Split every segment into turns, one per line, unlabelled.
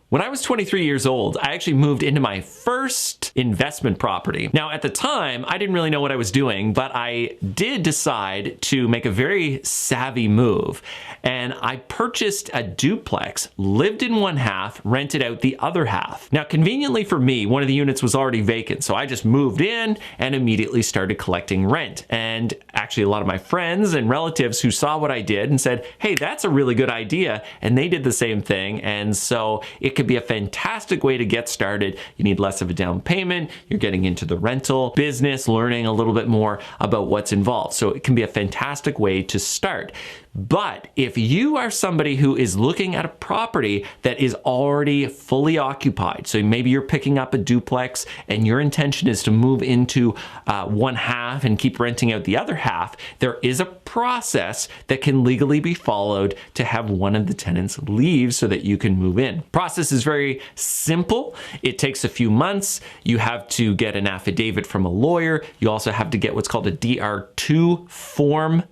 When I was 23 years old, I actually moved into my first investment property. Now, at the time, I didn't really know what I was doing, but I did decide to make a very savvy move. And I purchased a duplex, lived in one half, rented out the other half. Now, conveniently for me, one of the units was already vacant, so I just moved in and immediately started collecting rent. And actually, a lot of my friends and relatives who saw what I did and said, hey, that's a really good idea, and they did the same thing. And so it could be a fantastic way to get started. You need less of a down payment. You're getting into the rental business, learning a little bit more about what's involved. So it can be a fantastic way to start. But if you are somebody who is looking at a property that is already fully occupied, so maybe you're picking up a duplex and your intention is to move into one half and keep renting out the other half, there is a process that can legally be followed to have one of the tenants leave so that you can move in. Process is very simple. It takes a few months. You have to get an affidavit from a lawyer. You also have to get what's called a DR2 form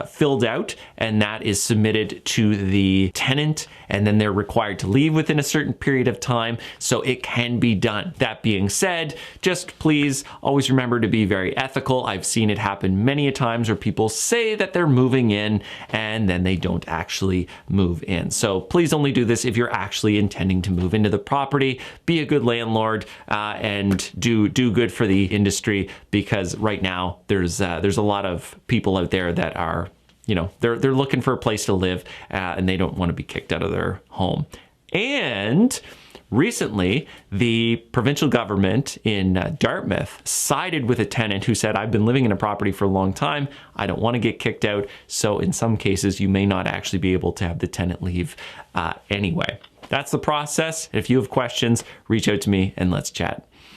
filled out, and that is submitted to the tenant, and then they're required to leave within a certain period of time, so it can be done. That being said, just please always remember to be very ethical. I've seen it happen many a times where people say that they're moving in and then they don't actually move in. So please only do this if you're actually intending to move into the property. Be a good landlord and do good for the industry, because right now there's a lot of people out there that are, you know, they're looking for a place to live and they don't want to be kicked out of their home. And recently, the provincial government in Dartmouth sided with a tenant who said, I've been living in a property for a long time. I don't want to get kicked out. So in some cases, you may not actually be able to have the tenant leave anyway. That's the process. If you have questions, reach out to me and let's chat.